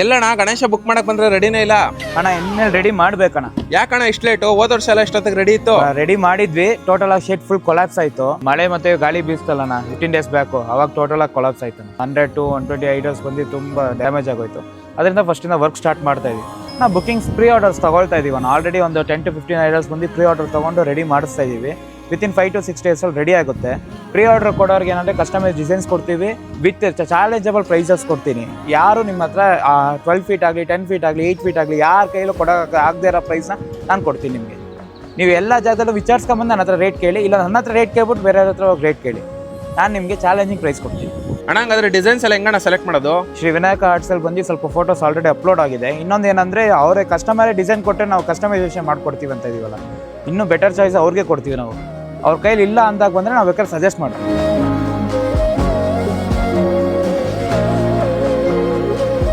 ಎಲ್ಲಣ್ಣ Ganesha book ಮಾಡಕ್ ಬಂದ್ರೆ ರೆಡಿನೇ ಇಲ್ಲ ಅಣ್ಣ ಇನ್ಮೇಲೆ ರೆಡಿ ಮಾಡ್ಬೇಕಣ್ಣ. ಯಾಕಣ್ಣ ಇಷ್ಟು ಲೇಟು? ಹೋದ ವರ್ಷ ಎಲ್ಲ ಎಷ್ಟೊತ್ತಿಗೆ ರೆಡಿ ಇತ್ತು? ರೆಡಿ ಮಾಡಿದ್ವಿ, ಟೋಟಲ್ ಆಗಿ ಶೆಡ್ ಫುಲ್ ಕೊಲಾಪ್ಸ್ ಆಯ್ತು. ಮಳೆ ಮತ್ತೆ ಗಾಳಿ ಬೀಸ್ತಲ್ಲಣ್ಣ 15 days ಬ್ಯಾಕು, ಅವಾಗ ಟೋಟಲ್ ಆಗಿ ಕೊಲಾಪ್ಸ್ ಆಯ್ತು. 100 to 120 ಐಟಮ್ಸ್ ಬಂದು ತುಂಬಾ ಡ್ಯಾಮೇಜ್ ಆಗೋಯ್ತು. ಅದರಿಂದ ಫಸ್ಟ್ ಇಂದ ವರ್ಕ್ ಸ್ಟಾರ್ಟ್ ಮಾಡ್ತಾ ಇದೀವಿ. ನಾವು ಬುಕಿಂಗ್ಸ್ ಪ್ರೀ ಆರ್ಡರ್ಸ್ ತಗೊಳ್ತಾ ಇದೀವಿ. ಆಲ್ರೆಡಿ ಒಂದು 10 to 15 ಐಟಮ್ಸ್ ಬಂದು ಪ್ರೀ ಆರ್ಡರ್ ತಗೊಂಡು ರೆಡಿ ಮಾಡಿಸ್ತಾ ಇದೀವಿ. ವಿತಿನ್ 5 to 6 days ರೆಡಿ ಆಗುತ್ತೆ. ಪ್ರೀ ಆರ್ಡರ್ ಕೊಡೋರ್ಗೆ ಏನಂದ್ರೆ ಕಸ್ಟಮೈಸ್ ಡಿಸೈನ್ಸ್ ಕೊಡ್ತೀವಿ, ವಿತ್ ಚಾಲೆಂಜಬಲ್ ಪ್ರೈಸಸ್ ಕೊಡ್ತೀನಿ. ಯಾರು ನಿಮ್ಮ ಹತ್ರ 12 feet ಆಗಲಿ 10 feet ಆಗಲಿ 8 feet ಆಗಲಿ ಯಾರ ಕೈಲೂ ಕೊಡೋಕೆ ಆಗದೆ ಇರೋ ಪ್ರೈಸ್ನ ನಾನು ಕೊಡ್ತೀನಿ ನಿಮಗೆ. ನೀವು ಎಲ್ಲ ಜಾಗದಲ್ಲೂ ವಿಚಾರಿಸ್ಕೊಂಬಂದು ನನ್ನ ಹತ್ರ ರೇಟ್ ಕೇಳಿ, ಇಲ್ಲ ನನ್ನ ಹತ್ರ ರೇಟ್ ಕೇಳ್ಬಿಟ್ಟು ಬೇರೆ ಹತ್ರ ಹೋಗಿ ರೇಟ್ ಕೇಳಿ, ನಾನು ನಿಮಗೆ ಚಾಲೆಂಜಿಂಗ್ ಪ್ರೈಸ್ ಕೊಡ್ತೀನಿ. ಅಣ್ಣ ಹಂಗಾದ್ರೆ ಡಿಸೈನ್ಸ್ ಎಲ್ಲ ಹೆಂಗಣ್ಣ ಸೆಲೆಕ್ಟ್ ಮಾಡೋದು? ಶ್ರೀ ವಿನಾಯಕ ಆರ್ಟ್ಸಲ್ಲಿ ಬಂದು ಸ್ವಲ್ಪ ಫೋಟೋಸ್ ಆಲ್ರೆಡಿ ಅಪ್ಲೋಡ್ ಆಗಿದೆ. ಇನ್ನೊಂದು ಏನಂದರೆ ಅವರೇ ಕಸ್ಟಮರೇ ಡಿಸೈನ್ ಕೊಟ್ಟರೆ ನಾವು ಕಸ್ಟಮೈಸೇಷನ್ ಮಾಡ್ಕೊಡ್ತೀವಿ ಅಂತ ಇದೀವಲ್ಲ, ಇನ್ನೂ ಬೆಟರ್ ಚಾಯ್ಸ್ ಅವ್ರಿಗೆ ಕೊಡ್ತೀವಿ ನಾವು. ಅವ್ರ ಕೈಲಿ ಇಲ್ಲ ಅಂದಾಗ ಬಂದರೆ ನಾವು ಬೇಕಾದ್ರೆ ಸಜೆಸ್ಟ್ ಮಾಡ್ತೀವಿ.